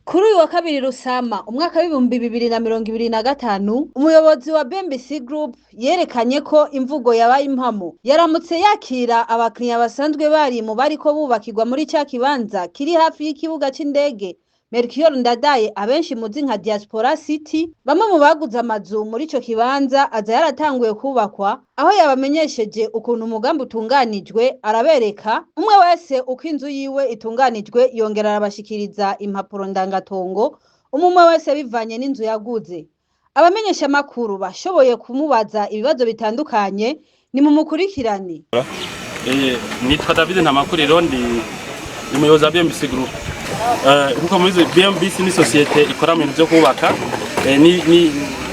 Kuri uyu wa kabiri Rusama umwaka w'ibihumbi 2025 umuyobozi wa Bmbc Group yerekanye ko imvugo yabaye impamo yaramutse yakira abakiriya basanzwe bari mu bariko bubakirwa muri cya kibanza kiri hafi y'ikibuga c'indege Mercure Ndadaye abenshi muzi nka Diaspora City bamwe mu baguze amazu muri ico kibanza aza yaratanguye kubakwa aho yabamenyesheje ukuntu umugambi utunganijwe arabereka umwe wese uko inzu yiwe itunganijwe yongera arabashikiriza impapuro ndangatongo umwe wese bivanye n'inzu yaguze abamenyesha makuru bashoboye kumubaza ibibazo bitandukanye ni mu mukurikirane nitwa David Ntamakuriro ndi umuyobozi wa Bmbc Group kuko muri Bmbc ni societe ikora mu bintu byo kubaka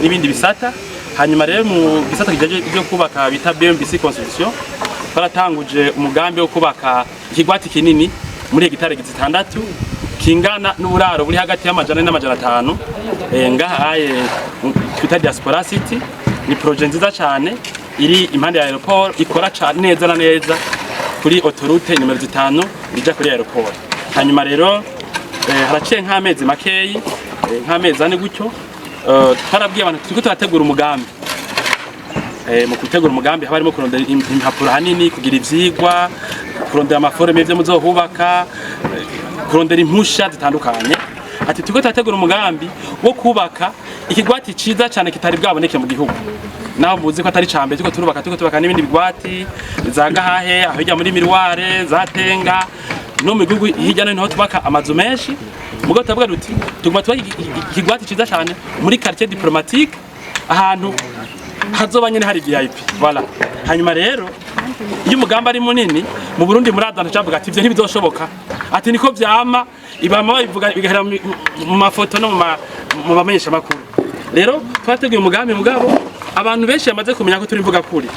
n'ibindi bisata hanyuma rero mu bisata kijaje byo kubaka bita Bmbc Construction baratanguje umugambi wo kubaka ikigwati kinini muri hegitare 6 kingana n'uburaro buri hagati y'amajana n'amajana 5 ngahaye twita Diaspora City ni projet nziza cyane iri impande ya aeroport ikora cyane neza na neza kuri autoroute numero 5 ija kuri aeroport hanyuma rero haraciye nk'amezi makeyi nk'amezi ane gutyo twarabwiye abantu turiko turategura umugambi mu gutegura umugambi habarimo kurondera impapuro hanini kugira ivyigwa kurondera amaforme y'ivyo muzohubaka kurondera impusha zitandukanye ati turiko turategura umugambi wo kubaka ikigwati ciza cyane kitari bwaboneke mu gihugu naho muzi ko atari cambe turiko turubaka n'ibindi bigwati za gahahe aho ijya muri miroire zatenga no mu gihugu hirya no hino tubaka amazu menshi mugo tavuga ruti tuguma tubaka ikigwati ciza cyane muri quartier diplomatique ahantu hazoba nyene hari VIP voilà hanyuma rero iyo umugambi ari munini mu Burundi muradana cavuga ati ivyo ntibizoshoboka ati niko vyama ibama babivuga bigahera mu mafoto no mu bamenyesha makuru rero twateguye umugambi mugabo abantu benshi yamaze kumenya ko turi mvuga kuri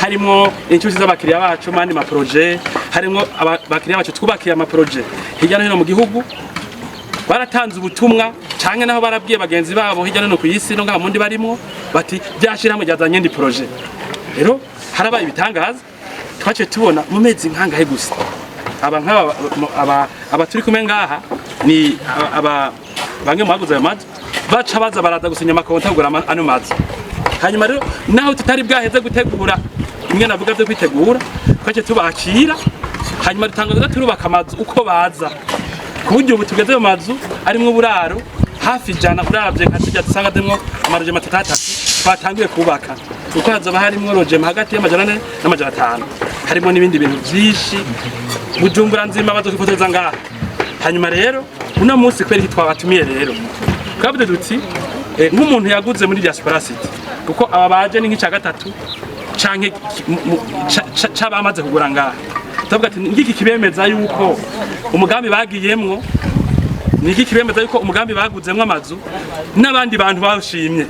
harimo inshuti z'abakiriya bacu mandi ma projet harimo abakiriya bacu twubakiye ama projet hirya no hino mu gihugu baratanze ubutumwa canke naho barabwiye bagenzi babo hirya no hino ku isi no ngaha mundi barimo bati byashirahamwe ryazanye ndi projet rero harabaye ibitangaza twace tubona mu mezi nkangahe gusa aba turi kumwe ngaha ni bange muhaguze ayo mazu baca baza baraza gusinya amakonta kugura ano mazu hanyuma rero naho tutari bwaheze gutegura imwe navuga byo kwitegura twace tubakira hanyuma dutangaza turubaka amazu uko baza kuburyo ubu tugeze mu mazu arimo uburaro hafi jana uravye nkatujya dusanga demwo amaroje matatatu twatangiye kubaka uko hazoba harimo roje hagati y'amajana 4 n'amajana 5 harimo n'ibindi bintu byinshi Bujumbura nzima bazokifotoza ngaha hanyuma rero uno munsi kweri twabatumiye rero twavuze duti nk'umuntu yaguze muri Diaspora City kuko aba baje ni nk'icya gatatu canke cabamaze kugura ngaha tuvuga ati ngiki kibemeza yuko umugambi bagiyemwo niki kibemeza yuko umugambi baguzemwo amazu n'abandi bantu bashimye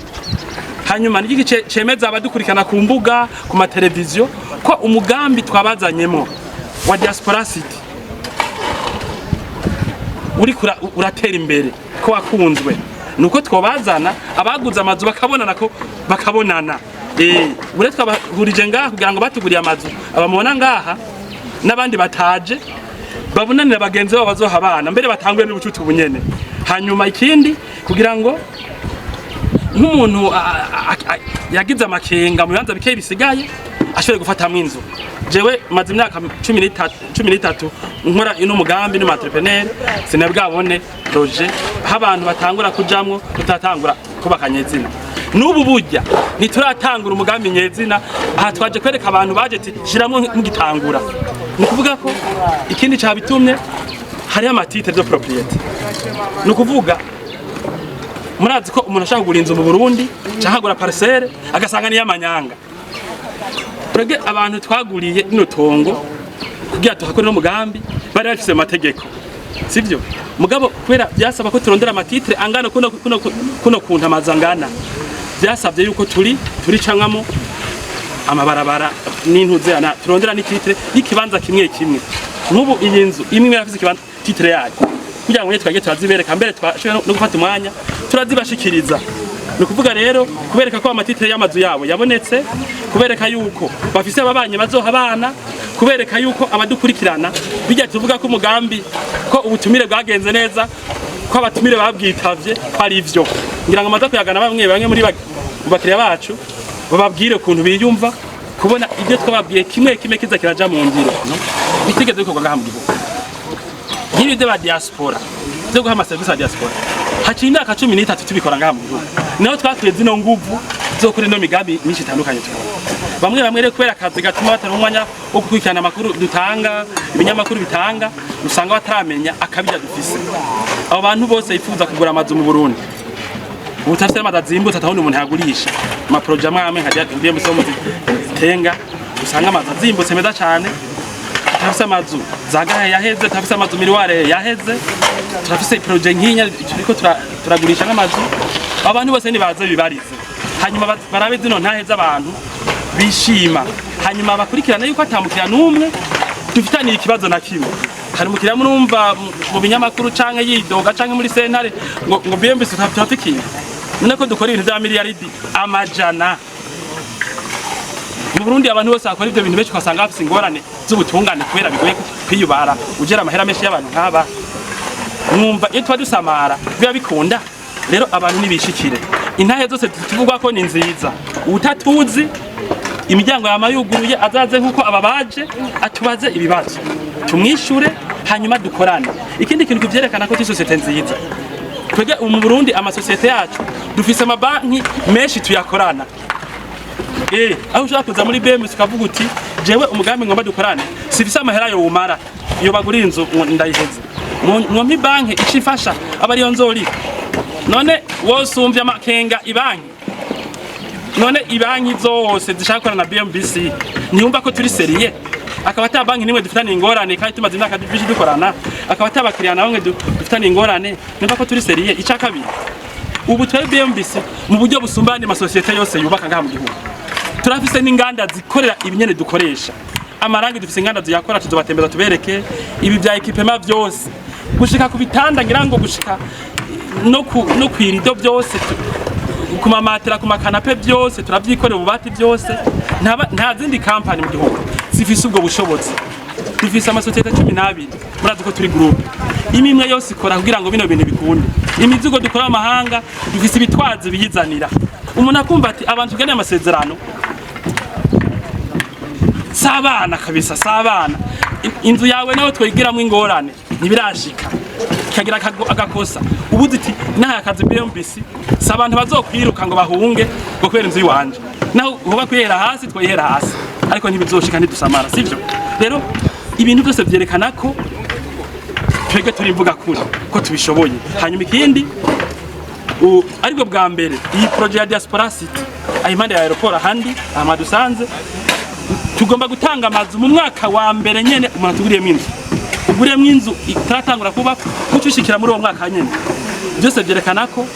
hanyuma niki cemeza abadukurikana ku mbuga ku mateleviziyo ko umugambi twabazanyemo wa Diaspora City uri uratera imbere ko wakunzwe nuko twabazana abaguze amazu bakabonana ure twabahurije ngaha kugira ngo batuguriye amazu abamubona ngaha n'abandi bataje babunanira bagenzi babo bazohabana mbere batanguye n'ubucuti bunyene hanyuma ikindi kugira ngo nk'umuntu yagize amakenga mu bibanza bikeye bisigaye ashobore gufatamwe inzu jewe maze imyaka 13 nkora ino mugambi no entrepreneur sinabwabone projet abantu batangura kujamwo tutatangura kubaka nyezina n'ubu burya nituratangura umugambi nyezina aha twaje kwereka abantu baje ati shiramwe mugitangura ni kuvuga ko ikindi cabitumye hari ama titres de propriété ni kuvuga murazi ko umuntu ashaka kugura inzu mu Burundi cyangwa kugura parcelle agasanga ni y'amanyanga Prege abantu twaguriye ino tongo kugira tuhakore no mugambi bari bafise amategeko sivyo mugabo kwera byasaba ko turondera amatitre angana kuno kunta mazangana byasabye yuko turi cankamo amabarabara n'intuze ana turondera n'ikitre y'ikibanza kimwe nk'ubu iyi nzu imwe yafise ikibanza titre yayo kugira ngo twage turazibereka mbere twashobora no gufata umwanya turazibashikiriza no kuvuga rero kubereka ko amatitre y'amazu yabo yabonetse kubereka yuko bafise ababanye bazohabana kubereka yuko abadukurikirana bijya tuvuga ko umugambi ko ubutumire bwagenze neza ko abatumire babwitavye ari ivyo ngira ngo amaze kuyagana bamwe muri bakiriya bacu bababwire ukuntu biyumva kubona ibyo twababwiye kimwe kiza kiraja mu ngiro bitigeze bikorwa ngaha mu gihugu nk'ibi bya diaspora byo guha amaserivisi ya diaspora haciye imyaka 13 tubikora ngaha mu gihugu naho twatuye zino nguvu zo kuri no migambi myinshi itandukanye bamwe rero kubera akazi gatuma batari umwanya wo gukurikirana amakuru dutanga ibinyamakuru bitanga usanga bataramenya akabija dufise abo bantu bose yifuza kugura amazu mu Burundi ubutafite amadazimbo tatahone umuntu yagurisha ama projet amwe nka Bmbc tenga usanga amazu azimbutse meza cyane turafise amazu zagahe yaheze turafise amazu miriware yaheze turafise projet nkinya turiko turagurisha n'amazu abantu bose ni baze bibarize hanyuma barabe zino ntaheza abantu bishima hanyuma bakurikirana yuko atamukira numwe dufitaniye ikibazo na kimwe hari mukira murumva mu binyamakuru canke yidoga canke muri sentare ngo Bmbc tutafikiye nako dukora ibintu bya miliyaridi amajana mu Burundi abantu bose akora ibyo bintu benshi kwasanga bafise ingorane z'ubutungane kubera bigoye kwiyubara ugera amahera menshi y'abantu nk'aba mwumva iyo twa dusamara biba bikunda rero abantu nibishikire intahe zose tuvuga ko ni nziza utatuzi imiryango yamayuguruye azaze nkuko ababaje atubaze ibibazo tumwishure hanyuma dukorane ikindi kintu kivyerekana ko societe nziza twege mu Burundi amasosiyete yacu dufise amabanki menshi tuyakorana aho ushaka kuza muri Bmbc ukavuga uti jewe umugambi ngomba dukorane sifise amahera yo umara iyo bagura inzu ndayiheze mwompi banki icifasha abari nzori none wosumvye amakenga ibanki none ibanki zose zishaka na Bmbc niyumva ko turi seriye akaba ata banki nimwe dufitanye ingorane kandi tumaze imyaka dufite dukorana akaba ata bakiriya nawe dufitanye ingorane nimba ko turi seriye ica kabiri ubu twa Bmbc mu buryo busumbane amasosiyete yose yubaka ngaha mu gihugu turafise n'inganda zikorera ibinyene dukoresha amarangi dufise inganda ziyakora tuzobatembeza tubereke ibi bya equipement byose gushika ku bitanda ngira ngo gushika no kwirido byose ku mamatera ku makanape byose turavyikorera ububati byose nta zindi company mu gihugu zifise ubwo bushobozi dufise amasosiyete 12 murazi ko turi group imimwe yose ikora kugira ngo bino bintu bikunde imizigo dukora amahanga dufise ibitwazi biyizanira umuntu akumva ati abantu tugane amasezerano sabana kabisa sabana inzu yawe nawe twigiramo ingorane ntibirashika kagira agakosa ubuzi iti naha akazi Bmbc sabantu bazokwiruka ngo bahunge ngo kwera inzu yiwanje naho hoba kwihera hasi twihera hasi ariko ntibizoshika ntidusamara sivyo rero ibintu byose vyerekana ko twege turi mvuga kuri ko tubishoboye hanyuma ikindi aribwo bwa mbere iyi projet ya Diaspora City ayimande ya aeroport handi amadusanze tugomba gutanga amazu mu mwaka wa mbere nyene umuntu tuguriyemo inzu uguriyemo inzu itaratangura kuba kucushikira muri uwo mwaka nyene byose byerekana ko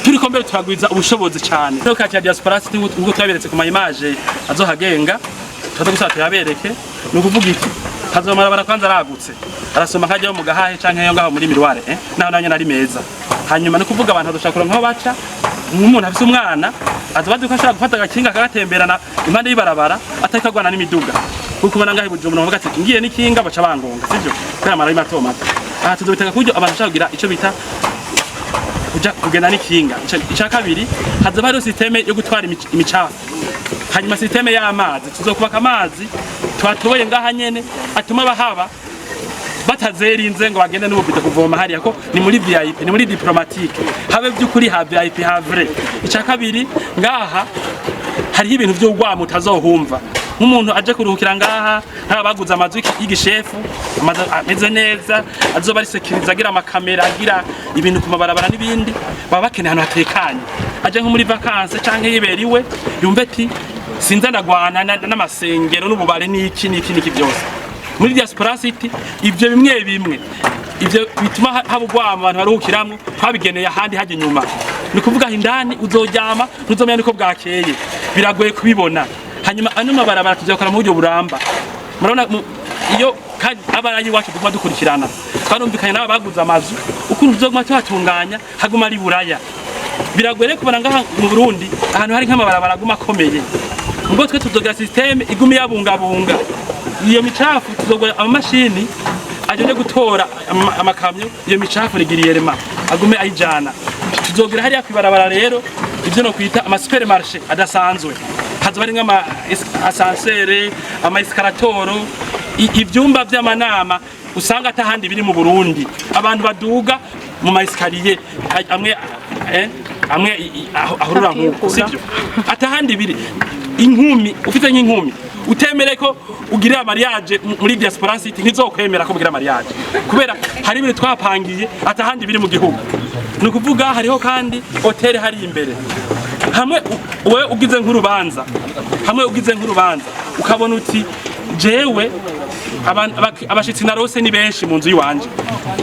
turiko mbere turagwiza ubushobozi cyane rero kati Diaspora City ubwo twaberetse ku image azohagenga tuza gusata yabereke no kuvuga iki hazomara barakwanza aragutse arasoma kajya mu gahahe canke yo ngaho muri mirware naho nanye nari meza hanyuma no kuvuga abantu badushakura nkaho baca umuntu afise umwana azabaduka ashaka gufata agakinga akatemberana impande y'ibarabara atakagwana n'imiduga kuko ubona ngaho Bujumbura bavuga ati ngiye n'ikinga baca bangonga sivyo kandi amara y'amatomata aha tuzobitaka kuryo abantu bashaka kugira ico bita kuja kugenda n'ikinga ica kabiri hazaba hari systeme yo gutwara imicafu hanyuma systeme y'amazi tuzokubaka amazi twatoboye ngaha nyene atuma bahaba batazerinze ngo bagende n'ububita kuvoma hariya ko ni muri VIP ni muri diplomatique habe byukuri ha VIP ha vrai ica kabiri ngaha hari ibintu byo gwamo utazohumva nk'umuntu aje kuruhukira ngaha baguze amazu y'igishefu amazu ameze neza azoba ari security agira amakamera agira ibintu ku mabarabara n'ibindi baba bakeneye ahantu hatekanye aje nko muri vacances canke yiberiwe yumve ati sinza ndagwana n'amasengero n'ububare n'iki byose muri Diaspora City ivyo bimwe ivyo bituma habugwama abantu baruhukiramwe twabigeneye ahandi haje nyuma ni kuvuga indani uzoryama ntuzomenya niko bwakeye biragoye kubibona hanyuma ano mabarabara tuzakora mu buryo buramba murabona iyo abarayi wacu duma dukurikirana twarumvikanye nabo baguze amazu ukuntu tuzoguma twatunganya haguma ari buraya biragoye kubona ngaha mu Burundi ahantu hari nk'amabarabara aguma akomeye ngo twe tuzogira systeme igumi yabungabunga iyo micafu tuzogora amamashini aje gutora amakamyo iyo micafu rigiriye rema agume ayijana tuzogira hariya kwibarabara rero ivyo no kwita ama supermarché adasanzwe hazoba ari nk'ama ascenseur ama escalatoro ivyumba vy'amanama usanga atahandi biri mu Burundi abantu baduga mu maeskalier amwe ahurura nkuko sivyo atahandi biri inkumi ufite nk'inkumi utemere ko ugirira mariage muri Diaspora City ntizokwemera ko bugira mariage kubera hari ibintu twapangiye atahandi biri mu gihugu nukuvuga hariho kandi hotel hari imbere hamwe we ugize nk'urubanza ukabona uti jewe abashitsi narose ni benshi mu nzu yiwanje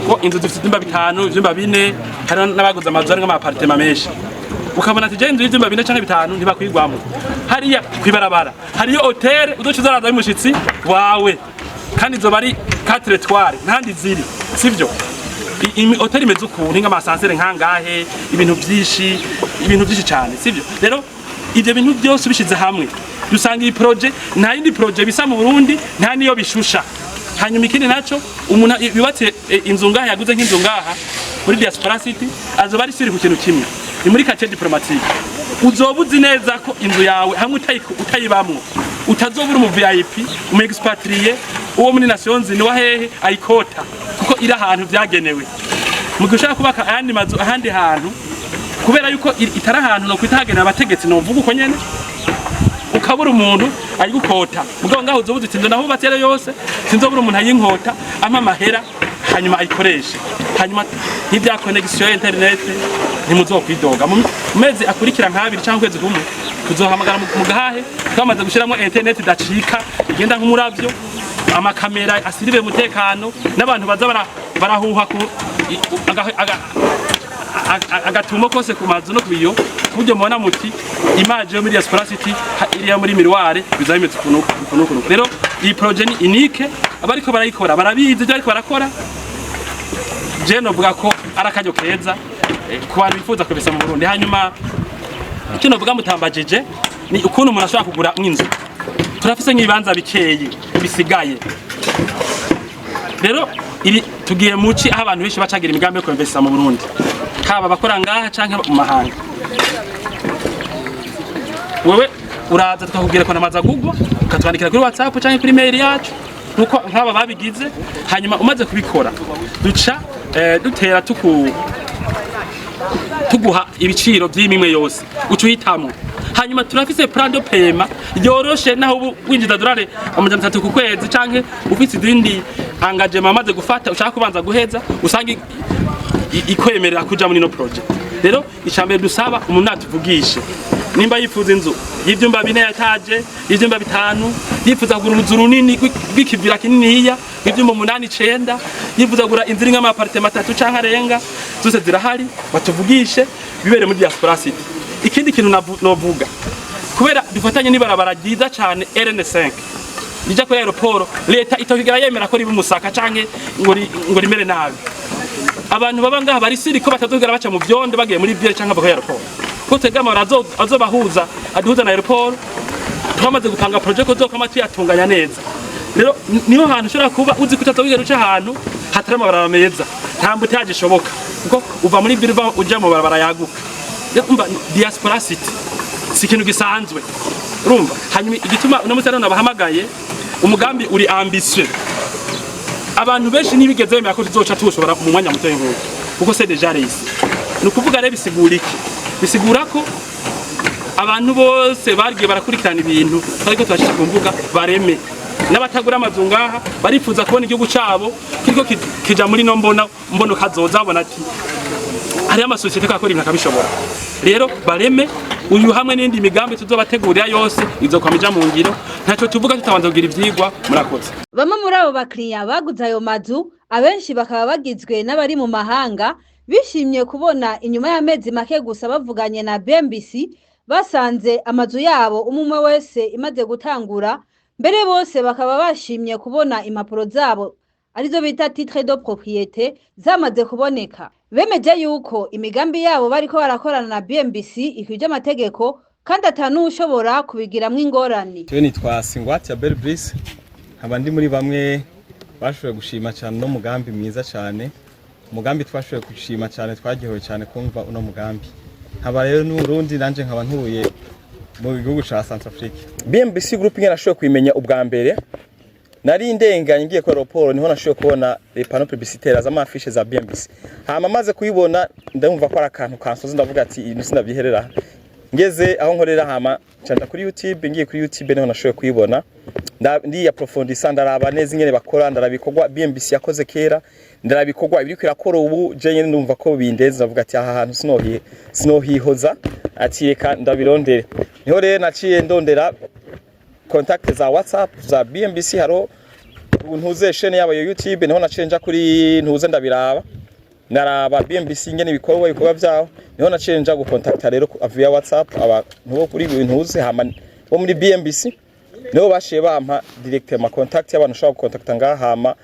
ko inzu zifite ibyumba 5 ibyumba 4 hari n'abaguze amazu ari nk'amapartema menshi ukabona ati je inzu y'ibyumba 4 canke 5 ntibakwigwamo hariya kwibarabara hariyo hotel udocuza araza y'umushitsi wawe kandi zo bari 4 étoiles ntandi ziri sivyo hotel imeze ukuntu nk'amasansere nkangahe ibintu byinshi cyane sivyo rero ivyo bintu byose bishize hamwe dusanga iyi projet nta yindi projet bisa mu Burundi nta niyo bishusha hanyuma ikindi naco umuntu yubatse inzu ngaha yaguze nk'inzu ngaha muri Diaspora City azoba ari siri ku kintu kimwe ni muri quartier diplomatique uzobuzi neza ko inzu yawe hamwe utayibamwo utazobura umu VIP umu expatrié uwo muri Nations ni wahehe ayikota kuko iri ahantu vyagenewe mu gushaka kubaka ayandi mazu ahandi hantu kubera yuko itari ahantu no kwitagena abategetsi no mvuga uko nyene ukabura umuntu ari gukota mugabo ngaho uzobuze tinzo naho batera yose sinzobura umuntu ayinkota ama mahera hanyuma ayikoreshe hanyuma n'ibya connection internet ntimuzokwidoga mu mezi akurikira nk'abiri cyangwa kwezi kumwe tuzohamagara mu gahahe twamaze gushiramo internet dacika igenda nk'umuravyo amakamera asiribe mutekano n'abantu baza barahuha ku agatumo kose ku mazu no kubiyo kubyo mubona muti image yo muri Diaspora City iriya muri miroir bizametse kunuko rero iyi projet ni unique abariko barayikora barabizi byo ariko barakora je no vuga ko arakanyo keza ku bantu bifuza kubisa mu Burundi hanyuma icyo no vuga mutambajeje ni ukuntu umuntu ashobora kugura mw'inzu turafise nk'ibanza bikeye bisigaye rero iri tugiye muci aho abantu benshi bacagira imigambi yo kwinvesta mu Burundi haba bakora ngaha canke mu mahanga wewe uraza tukakubwira ko namaza Google ukatwandikira kuri WhatsApp canke kuri mail yacu nuko nk'aba babigize hanyuma umaze kubikora duca dutera tuguha ibiciro by'imimwe yose ucuhitamo hanyuma turafise plan de paiement yoroshe naho winjiza dolari amajana 3 ku kwezi canke ufite idindi engagement amaze gufata ushaka kubanza guheza usanga ikwemerera kuja muri no project rero icambere dusaba umuntu atuvugishe nimba yifuza inzu y'ivyumba 4 yataje y'ivyumba 5 yifuza kugura uruzu runini rw'ikivira kininiya ivyumba 8 9 yifuza kugura inzu iri nk'amapartema 3 canke arenga zose zirahari batuvugishe bibere muri Diaspora City ikindi kintu novuga kubera dufatanye n'ibarabara ryiza cyane RN5 rija kuri aeroport leta itokigira yemera ko ribu musaka canke ngo rimere nabi abantu baba ngaha bari siri ko batazogera baca mu vyondo bagiye muri ville canke bako aeroport ko tegama azobahuza aduhuza na aeroport twamaze gupanga project ko zokama tuyatunganya neza rero niho hantu ushobora kuba uzi kutazogera uca ahantu hatari amabarabara meza nta mbutaje shoboka kuko uva muri ville uja mu barabara yaguka umva Diaspora City si ikintu gisanzwe urumva hanyuma igituma uno musarano nabahamagaye umugambi uri ambitieux abantu benshi nibigeze bemera ko tuzoca tushobora mu mwanya muto y'inkuko kuko c'est déjà réussi nukuvuga rero bisigura ko abantu bose bargiye barakurikirana ibintu ariko twashije kumvuga bareme n'abatagura amazu ngaha barifuza kubona igihugu cabo kiriko kija muri no mbono kazoza abona ati hari amasosiyete kakora ibintu akabishobora rero bareme uyu hamwe n'indi migambi tuzobategurira yose izokwamija mu ngiro ntacyo tuvuga tutabanza kugira ivyigwa murakoze bamwe muri abo bakiriya baguze ayo mazu abenshi bakaba bagizwe n'abari mu mahanga bishimye kubona inyuma y'amezi make gusa bavuganye na Bmbc basanze amazu yabo umwe wese imaze gutangura mbere bose bakaba bashimye kubona impapuro zabo arizo bita Titres de propriété zamaze kuboneka bemeje yuko imigambi yabo bariko barakorana na Bmbc ikwije amategeko kandi atanu ushobora kubigiramwe ingorane. Cyo nitwa Singwati ya Bmbc nkaba ndi muri bamwe bashoboye gushima cyane no mugambi mwiza cyane. Umugambi twashoboye gushima cyane, twagihoye cyane kumva uno mugambi. Haba rero n'Urundi nanje nkaba ntuye mu gihugu ca Centrafrique. Bmbc Group ngena nashoboye kwimenya ubwa mbere. Nari ndenganye ngiye kwa aeroport niho nashoboye kubona les panneaux publicitaires z'amafishe za Bmbc. Hama maze kuyibona ndumva ko ari akantu kansoze ndavuga ati ibintu sinabyiherera. Ngeze aho nkorera hama canja kuri YouTube, ngiye kuri YouTube niho nashoboye kuyibona. Ndi approfondisa ndaraba neza ingene bakora, ndarabikogwa Bmbc yakoze kera, ndarabikogwa ibiri kwirakora ubu je nyene ndumva ko bindeze ndavuga ati aha hantu sinohihoza ati reka ndabirondere. Niho rero naciye ndondera contact za WhatsApp za Bmbc haro ntuze chaîne yabo ya YouTube, niho naciye nja kuri ntuze ndabiraba naraba Bmbc ingene ibikorwa byaho, niho naciye nja gukontakta rero via WhatsApp abantu bo kuri ntuze hama bo muri Bmbc niho bashiye bampa direct ma contact y'abantu ushaka gukontakta ngaha hama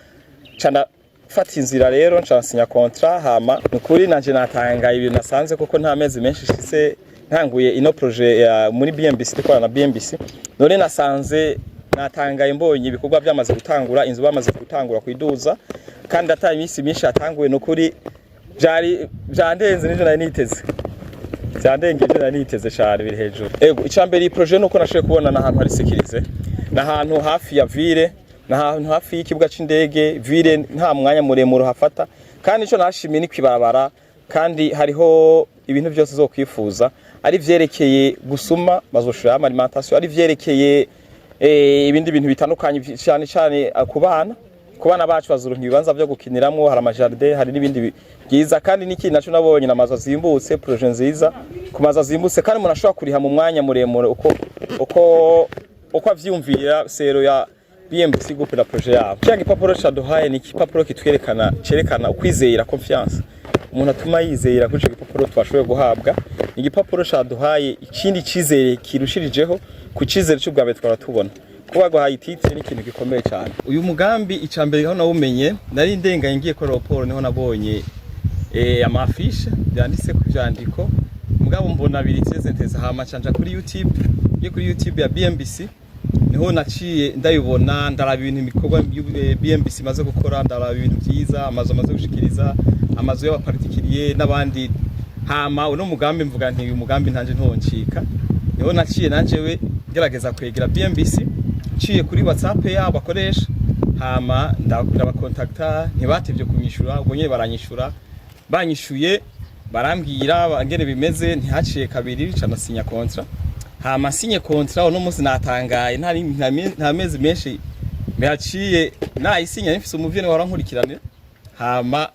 cana fata inzira rero ncansinya contrat hama nukuri nanje natangaye ibintu nasanze kuko nta mezi menshi shise ntanguye ino projet ya muri Bmbc dukora na Bmbc none nasanze natangaye mbonye ibikorwa byamaze gutangura, inzu bamaze gutangura kwiduza kandi ataye imisi myinshi yatanguye nukuri byandenze n'ije nari niteze byandengeje nari niteze cyane biri hejuru. Ego icambere iyi projet nuko nashoboye kubona na ahantu hari sécurisé, na ahantu hafi ya ville, na ahantu hafi y'ikibuga c'indege, ville nta mwanya muremure hafata kandi ico nashimiye ni kwibarabara kandi hariho ibintu byose zo kwifuza, ari vyerekeye gusuma bazoshira alimentation, ari vyerekeye ibindi bintu bitandukanye cyane ku bana bacu bazuronka ibibanza byo gukiniramwo, hari amajardin, hari nibindi byiza kandi niki naco nabonye namazu azimbutse, projet nziza ku mazu azimbutse kandi umuntu ashobora kuriha mu mwanya muremure uko avyumvira sero ya Bmbc Groupe na projet yabo. Cyangwa impapuro caduhaye ni ikipapuro kitwerekana cerekana ukwizera, confiance. Umuntu atuma yizera kuri igipapuro twashoboye guhabwa. Igipapuro caduhaye ikindi cizere kirushirijeho ku cizere cy'ubwabe twaratubona. Kuba guhaye Titres ni ikintu gikomeye cyane. Uyu mugambi icambere aho nawumenye nari ndenganye ngiye kwa aeroport niho nabonye amafishe byanditse ku byandiko mugabo mbona biritse nteze hama canja kuri YouTube, ngiye kuri YouTube ya Bmbc niho naciye ndayibona ndaraba ibintu bikorwa Bmbc maze gukora, ndaraba ibintu byiza, amazu maze gushikiriza, amazu y'abapartikiriye n'abandi hama uno mugambi mvuga nti uyu mugambi ntanje ntoncika. Niho naciye nanjewe gerageza kwegera Bmbc ciye kuri WhatsApp yabo bakoresha hama ndakunda bakontakta ntibatevye kunyishura, ubonye baranyishura, banyishuye barambwira bangere bimeze ntihaciye kabiri canasinya contrat. Hama sinye contrat uno munsi natangaye nta mezi menshi mehaciye nayisinya nifise umuvyeyi warankurikirane hama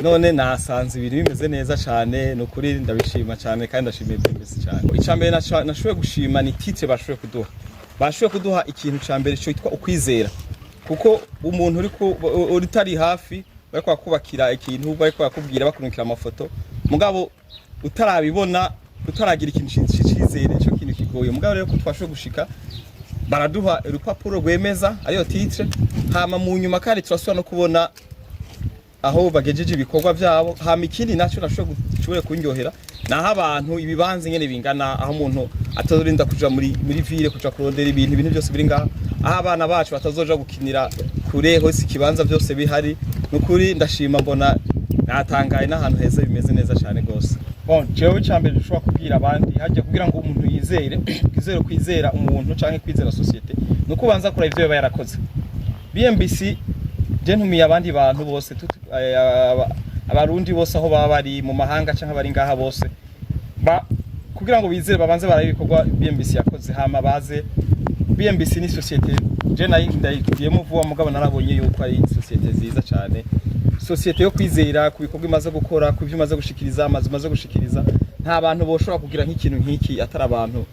none nasanze ibintu bimeze neza cyane nukuri ndabishima cyane kandi ndashimiye Bmbc cyane. Icambere nashoboye gushima ni Titres bashoboye kuduha ikintu cambere cyo yitwa ukwizera kuko umuntu uri tari hafi bariko bakubakira ikintu bariko bakubwira bakunukira amafoto mugabo utarabibona utaragira ikintu cyizere cyo kintu kigoye mugabo rero ko twashoboye gushika baraduha urupapuro rwemeza ariyo Titres hama mu nyuma kandi turasubira no kubona aho bagejeje ibikorwa byabo hama ikindi naco nashoboye kunyohera naho abantu ibibanze ngene bingana aho umuntu atazorinda kuja muri ville kuja kurondera ibintu byose biri ngaho aho abana bacu batazoja gukinira kure hose ikibanza byose bihari nukuri ndashima mbona natangaye n'ahantu heza bimeze neza cyane gose. Bon jewe cyambere dushobora kubwira abandi hajya kugira ngo umuntu yizere kwizera umuntu canke kwizera societe nuko banza kora ivyo yarakoze. Bmbc je ntumiye abandi bantu bose abarundi bose aho baba bari mu mahanga canke bari ngaha bose kugira ngo bizere babanze barabikorwa Bmbc yakoze hama baze. Bmbc ni societe je ndayigiyemo vuba mugabo narabonye yuko ari societe nziza cyane, societe yo kwizera ku bikorwa imaze gukora, ku byo imaze gushikiriza, amazu maze gushikiriza. Nta bantu boshobora kugira nk'ikintu nk'iki atari abantu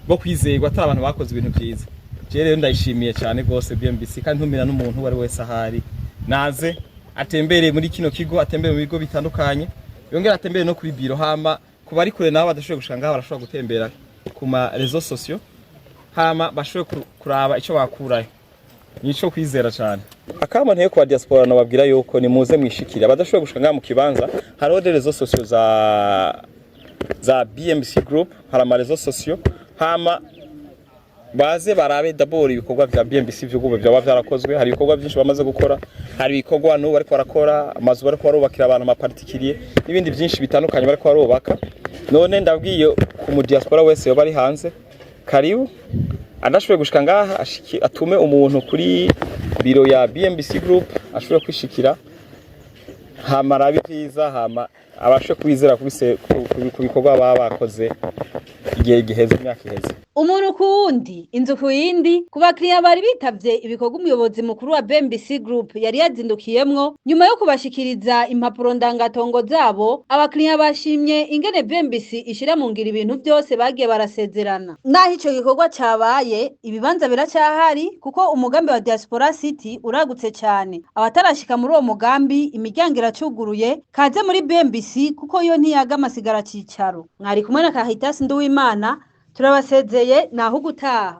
bo kwizerwa, atari abantu bakoze ibintu byiza. Je rero ndayishimiye cyane gose Bmbc kandi ntumira n'umuntu wari wese ahari naze atembere muri kino kigo, atembere mu bigo bitandukanye, yongera atembere no kuri biro hama kuba ari kure nabo badashoboye gushanga barashobora gutembera ku ma réseaux sociaux hama bashoboye kuraba ico bakurayo. Nico kwizera cyane. Akama nteye kwa diaspora nababwira yuko ni muze mwishikira badashoboye gushanga mu kibanza hariho des réseaux sociaux za Bmbc Group, hari ama réseaux sociaux hama baze barabe d'abord ibikorwa vya Bmbc vy'ubu byaba byarakozwe. Hari ibikorwa byinshi bamaze gukora, hari ibikorwa n'ubu bariko barakora, amazu bariko barubakira abantu amaparticulier n'ibindi byinshi bitandukanye bariko barubaka. None ndabwiye ku mu diaspora wese yo bari hanze, karibu adashoboye gushika ngaha atume umuntu kuri biro ya Bmbc Group ashobora kwishikira hama rabi vyiza, hama abashe kwizera ku bikorwa baba bakoze igihe giheze, imyaka iheze. Umuntu kuwundi, inzu kuyindi, ku bakiriya bari bitavye ibikorwa umuyobozi mukuru wa Bmbc Group yari yazindukiyemwo nyuma yo kubashikiriza impapuro ndangatongo zabo. Abakiriya bashimye ingene Bmbc ishira mu ngiro ibintu byose bagiye barasezerana. Naho ico gikorwa cabaye, ibibanza biracyahari kuko umugambi wa Diaspora City uragutse cyane. Abatarashika muri uwo mugambi imiryango iracuguruye, kaze muri Bmbc kuko yo ntiyaga amasigara cicaro. Mwari kumwe na Kahitasi Nduwimana, turabasezeye naho gutaha.